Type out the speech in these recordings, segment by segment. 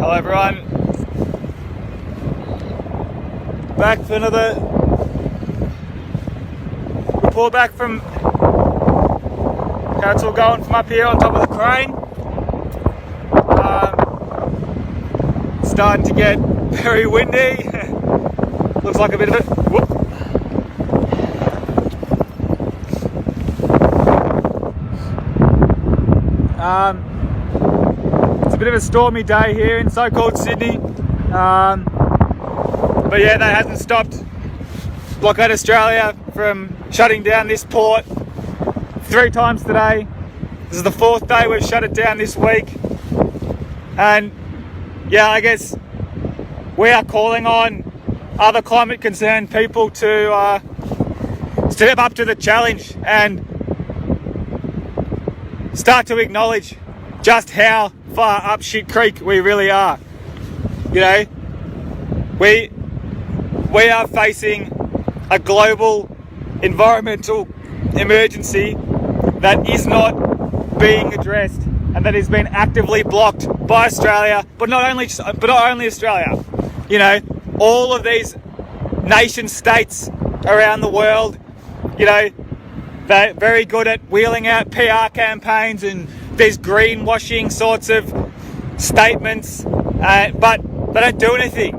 Hello everyone, back for another report back from how it's all going from up here on top of the crane. Starting to get very windy. Looks like a bit of it. Whoop. It's a bit of a stormy day here in so-called Sydney, but yeah, that hasn't stopped Blockade Australia from shutting down this port 3 times today. This is the 4th day we've shut it down this week, and yeah, I guess we are calling on other climate concerned people to step up to the challenge and start to acknowledge just how far up shit creek we really are. You know, we are facing a global environmental emergency that is not being addressed and that has been actively blocked by Australia, but not only Australia. You know, all of these nation states around the world, you know, they're very good at wheeling out PR campaigns and these greenwashing sorts of statements, but they don't do anything.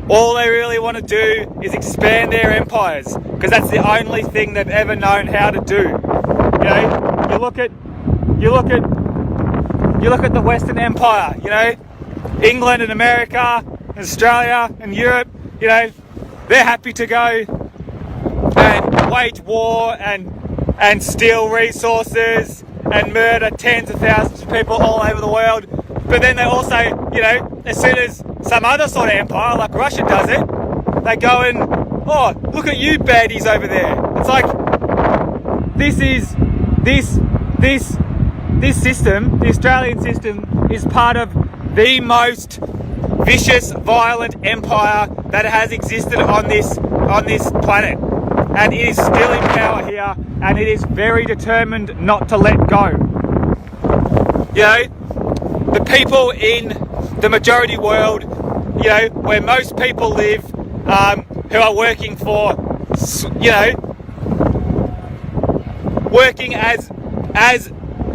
All they really want to do is expand their empires, because that's the only thing they've ever known how to do. You know, you look at the Western Empire. You know, England and America, and Australia and Europe. You know, they're happy to go and wage war and steal resources and murder tens of thousands of people all over the world. But then they also, you know, as soon as some other sort of empire like Russia does it, they go and, oh, look at you baddies over there. It's like, this system, the Australian system, is part of the most vicious, violent empire that has existed on this planet. And it is still in power here, and it is very determined not to let go. You know, the people in the majority world, you know, where most people live, who are working for, you know, working as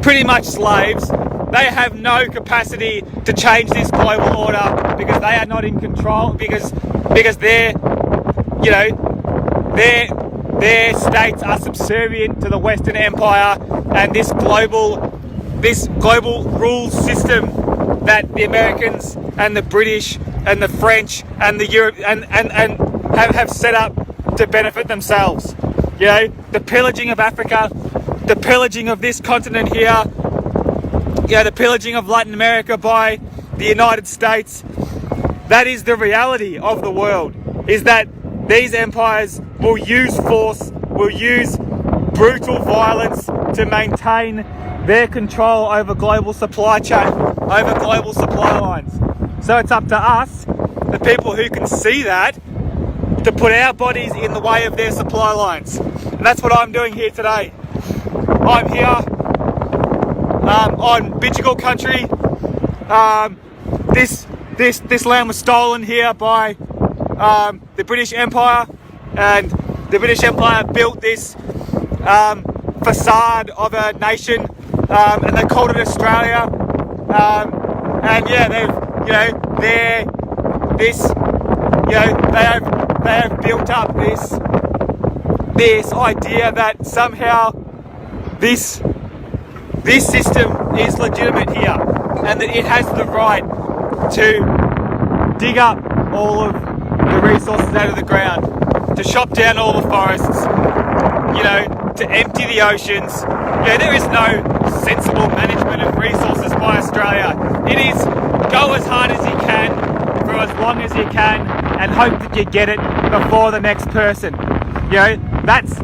pretty much slaves, they have no capacity to change this global order because they are not in control, because they're, you know, their states are subservient to the Western Empire and this global rule system that the Americans and the British and the French and the Europe and have set up to benefit themselves. You know, the pillaging of Africa, the pillaging of this continent here, you know, the pillaging of Latin America by the United States. That is the reality of the world, is that these empires will use force, will use brutal violence to maintain their control over global supply chain, over global supply lines. So it's up to us, the people who can see that, to put our bodies in the way of their supply lines. And that's what I'm doing here today. I'm here on Bidjigal country. This land was stolen here by the British Empire, and the British Empire built this facade of a nation, and they called it Australia. And yeah, they have built up this idea that somehow this system is legitimate here, and that it has the right to dig up all of the resources out of the ground, to chop down all the forests, you know, to empty the oceans. You know, there is no sensible management of resources by Australia. It is go as hard as you can for as long as you can and hope that you get it before the next person. You know, that's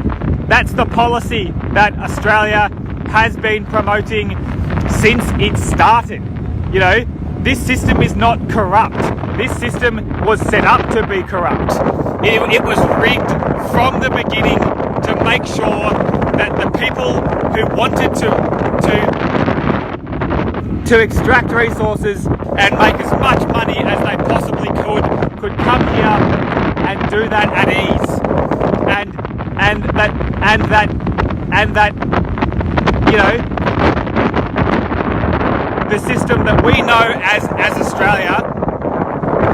the policy that Australia has been promoting since it started. You know, this system is not corrupt. This system was set up to be corrupt. It was rigged from the beginning to make sure that the people who wanted to to extract resources and make as much money as they possibly could come here and do that at ease, and that you know, the system that we know as Australia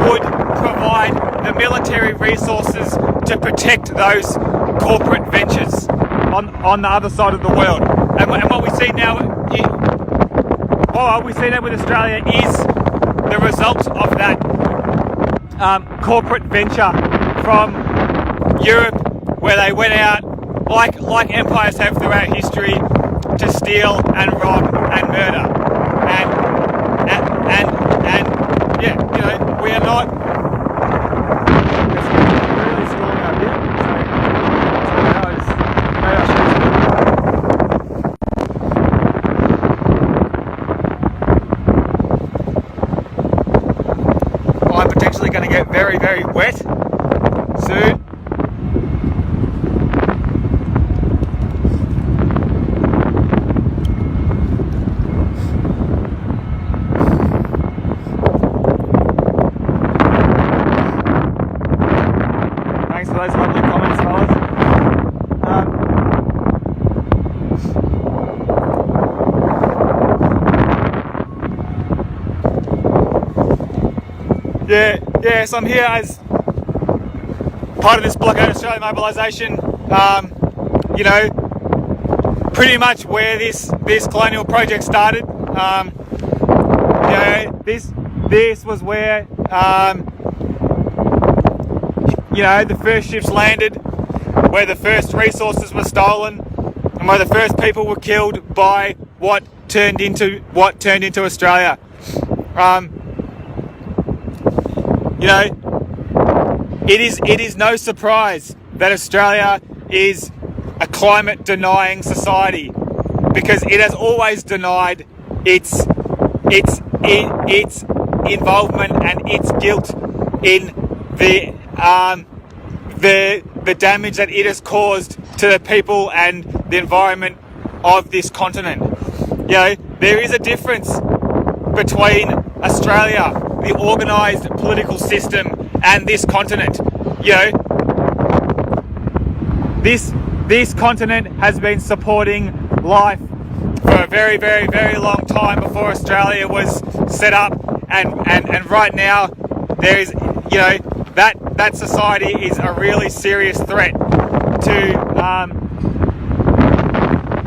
would provide the military resources to protect those corporate ventures on the other side of the world. And what we see now, what we see now with Australia is the result of that corporate venture from Europe, where they went out like empires have throughout history to steal and rob and murder. And yeah, you know, we are not. It's really stormy up here, so I'm potentially going to get very, very wet soon. Those lovely comments, fellas. Yeah, so I'm here as part of this Blockade Australia mobilisation. You know, pretty much where this colonial project started. You know, this was where you know, the first ships landed, where the first resources were stolen, and where the first people were killed by what turned into Australia. You know, it is no surprise that Australia is a climate denying society, because it has always denied its involvement and its guilt in the damage that it has caused to the people and the environment of this continent. You know, there is a difference between Australia, the organised political system, and this continent. You know, this continent has been supporting life for a very, very, very long time before Australia was set up, and right now there is, you know, that society is a really serious threat to,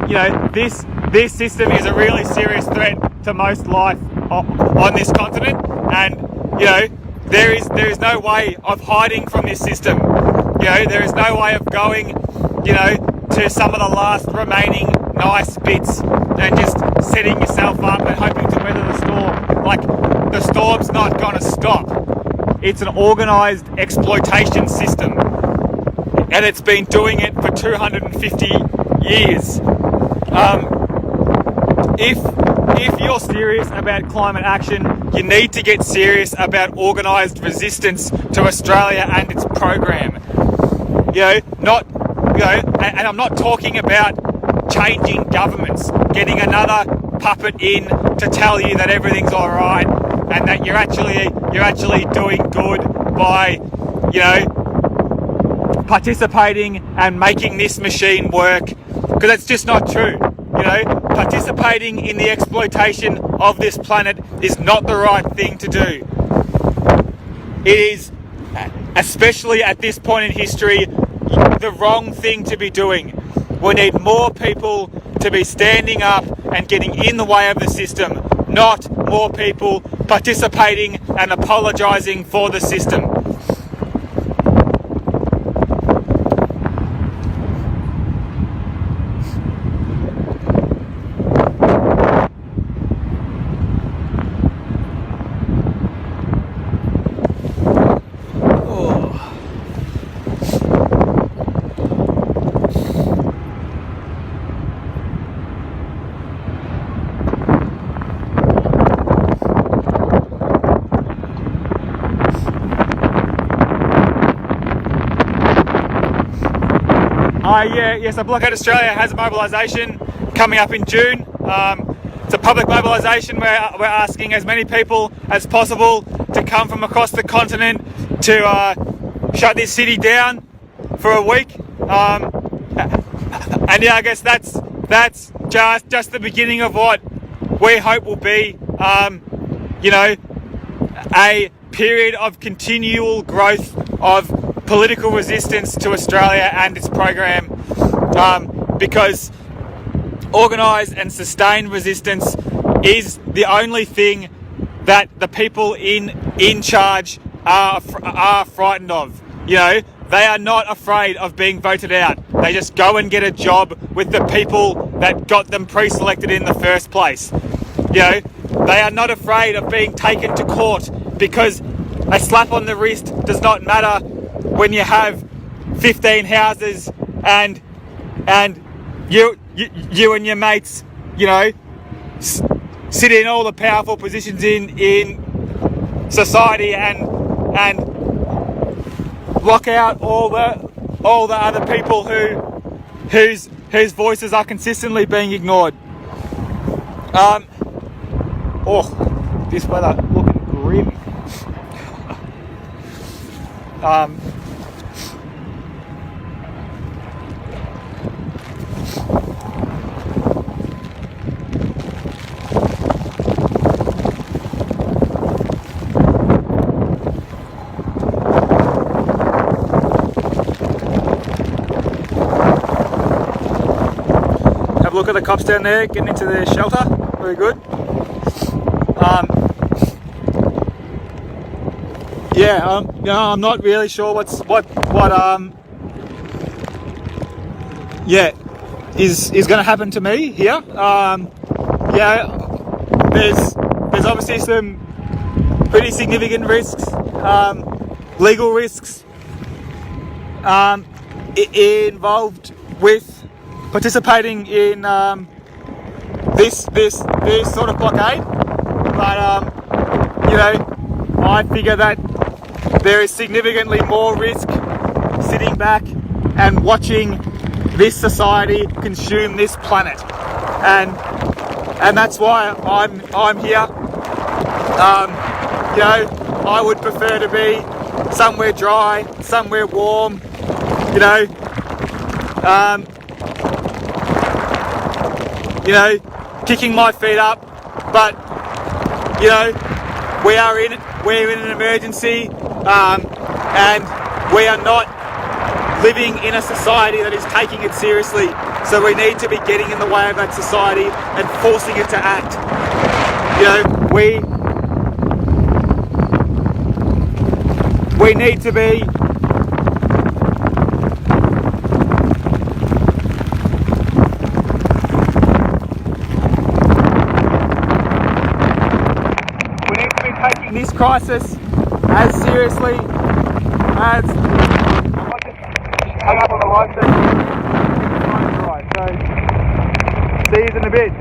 you know, this system is a really serious threat to most life on this continent, and, you know, there is no way of hiding from this system. You know, there is no way of going, you know, to some of the last remaining nice bits and just setting yourself up and hoping to weather the storm. Like, the storm's not gonna stop. It's an organised exploitation system, and it's been doing it for 250 years. If you're serious about climate action, you need to get serious about organised resistance to Australia and its program. You know, and I'm not talking about changing governments, getting another puppet in to tell you that everything's all right and that you're actually doing good by, you know, participating and making this machine work, because that's just not true. You know, participating in the exploitation of this planet is not the right thing to do. It is, especially at this point in history, the wrong thing to be doing. We need more people to be standing up and getting in the way of the system, not more people participating and apologising for the system. So Blockade Australia has a mobilisation coming up in June. It's a public mobilisation. We're asking as many people as possible to come from across the continent to shut this city down for a week. And yeah, I guess that's just the beginning of what we hope will be, you know, a period of continual growth of political resistance to Australia and its program, because organised and sustained resistance is the only thing that the people in charge are frightened of. You know, they are not afraid of being voted out. They just go and get a job with the people that got them pre-selected in the first place. You know, they are not afraid of being taken to court, because a slap on the wrist does not matter when you have 15 houses and you and your mates, you know, sit in all the powerful positions in society and block out all the other people whose voices are consistently being ignored. Oh, this weather looking grim. Have a look at the cops down there getting into their shelter. Very good. Yeah, you know, I'm not really sure what is going to happen to me here. Yeah, there's obviously some pretty significant risks, legal risks, involved with participating in this sort of blockade. But you know, I figure that there is significantly more risk sitting back and watching this society consume this planet, and that's why I'm here. You know, I would prefer to be somewhere dry, somewhere warm. You know, kicking my feet up, but you know, we're in an emergency, and we are not living in a society that is taking it seriously. So we need to be getting in the way of that society and forcing it to act. You know, we need to be taking this crisis as seriously as hung up on the live station. So see you in a bit.